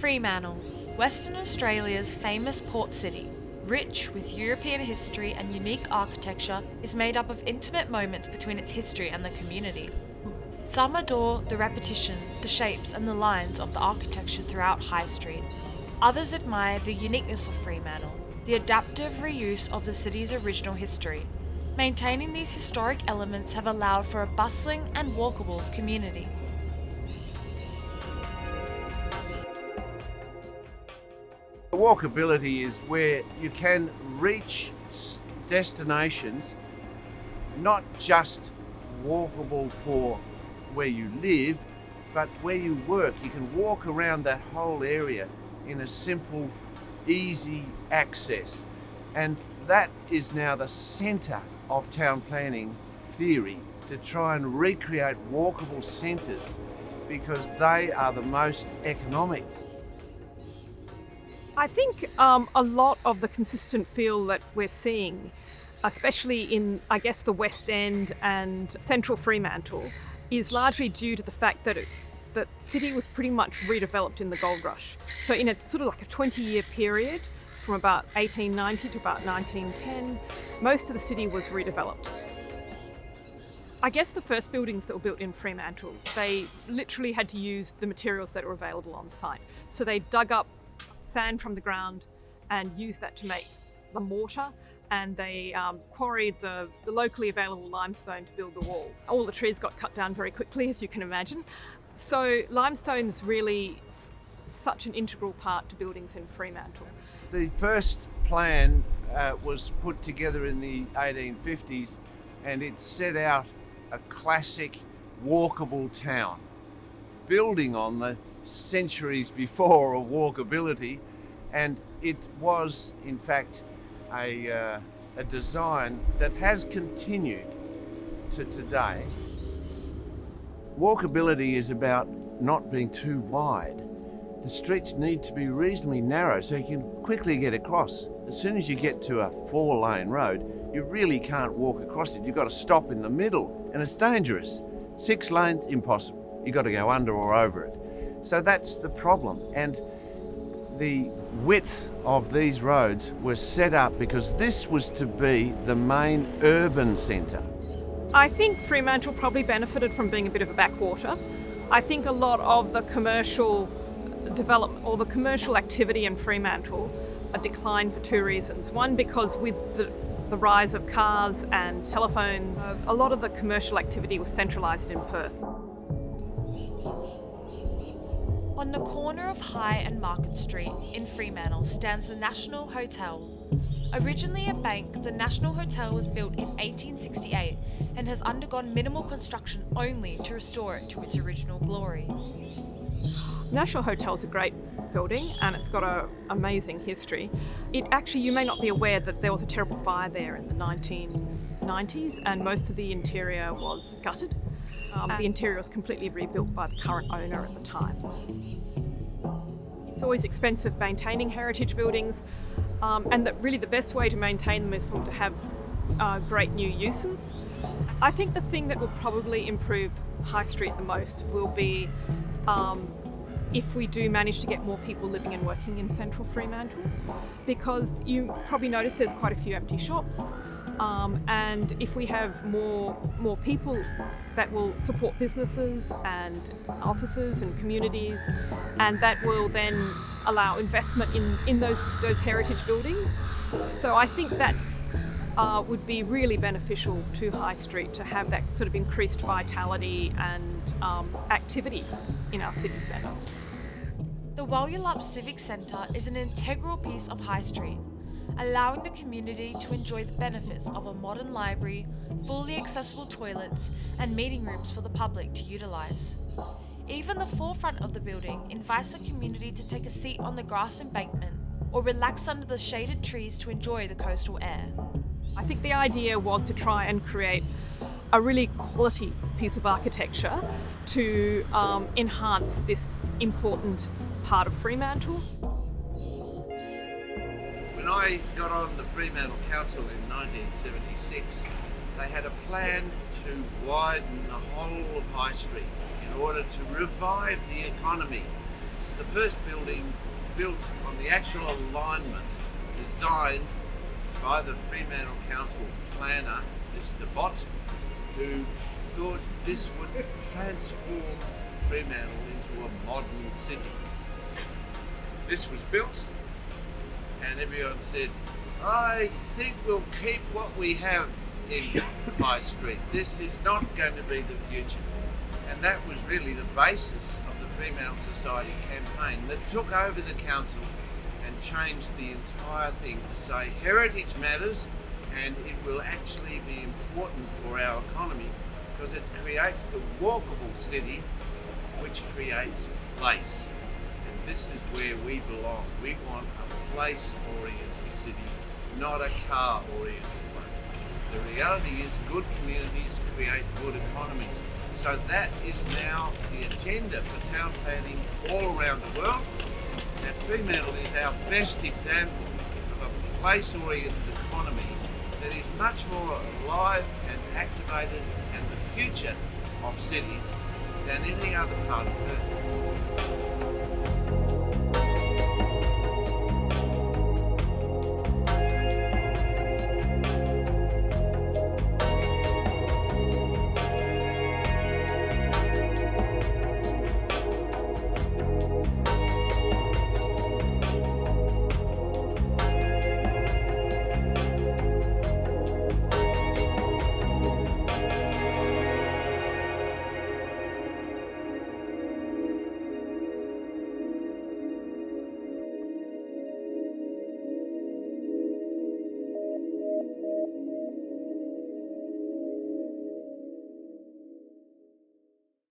Fremantle, Western Australia's famous port city, rich with European history and unique architecture, is made up of intimate moments between its history and the community. Some adore the repetition, the shapes and the lines of the architecture throughout High Street. Others admire the uniqueness of Fremantle, the adaptive reuse of the city's original history. Maintaining these historic elements have allowed for a bustling and walkable community. Walkability is where you can reach destinations, not just walkable for where you live, but where you work. You can walk around that whole area in a simple, easy access. And that is now the centre of town planning theory, to try and recreate walkable centres because they are the most economic. I think a lot of the consistent feel that we're seeing, especially in, I guess, the West End and central Fremantle, is largely due to the fact that the city was pretty much redeveloped in the gold rush. So in a sort of like a 20-year period, from about 1890 to about 1910, most of the city was redeveloped. I guess the first buildings that were built in Fremantle, they literally had to use the materials that were available on site. So they dug up sand from the ground and used that to make the mortar, and they quarried the locally available limestone to build the walls. All the trees got cut down very quickly, as you can imagine. So limestone's really such an integral part to buildings in Fremantle. The first plan was put together in the 1850s, and it set out a classic walkable town, building on the centuries before of walkability, and it was in fact a design that has continued to today. Walkability is about not being too wide. The streets need to be reasonably narrow so you can quickly get across. As soon as you get to a 4-lane road, you really can't walk across it. You've got to stop in the middle, and it's dangerous. 6 lanes, impossible. You've got to go under or over it. So that's the problem. And the width of these roads was set up because this was to be the main urban centre. I think Fremantle probably benefited from being a bit of a backwater. I think a lot of the commercial development or the commercial activity in Fremantle declined for 2 reasons. One, because with the rise of cars and telephones, a lot of the commercial activity was centralised in Perth. On the corner of High and Market Street in Fremantle stands the National Hotel. Originally a bank, the National Hotel was built in 1868 and has undergone minimal construction only to restore it to its original glory. National Hotel is a great building and it's got an amazing history. You may not be aware that there was a terrible fire there in the 1990s and most of the interior was gutted. The interior was completely rebuilt by the current owner at the time. It's always expensive maintaining heritage buildings, and that really the best way to maintain them is for them to have great new uses. I think the thing that will probably improve High Street the most will be if we do manage to get more people living and working in central Fremantle, because you probably notice there's quite a few empty shops. And if we have more people that will support businesses and offices and communities, and that will then allow investment in those heritage buildings. So I think that's would be really beneficial to High Street to have that sort of increased vitality and activity in our city centre. The Walyulup Civic Centre is an integral piece of High Street, allowing the community to enjoy the benefits of a modern library, fully accessible toilets, and meeting rooms for the public to utilise. Even the forefront of the building invites the community to take a seat on the grass embankment or relax under the shaded trees to enjoy the coastal air. I think the idea was to try and create a really quality piece of architecture to enhance this important part of Fremantle. When I got on the Fremantle Council in 1976, they had a plan to widen the whole of High Street in order to revive the economy. the first building built on the actual alignment designed by the Fremantle Council planner, Mr. Bott, who thought this would transform Fremantle into a modern city. This was built and everyone said, I think we'll keep what we have in High Street. This is not going to be the future. And that was really the basis of the Fremantle Society campaign that took over the council and changed the entire thing to say heritage matters and it will actually be important for our economy because it creates the walkable city which creates place. And this is where we belong. We want a place-oriented city, not a car-oriented one. The reality is good communities create good economies. So that is now the agenda for town planning all around the world. And Fremantle is our best example of a place-oriented economy that is much more alive and activated and the future of cities than any other part of Earth.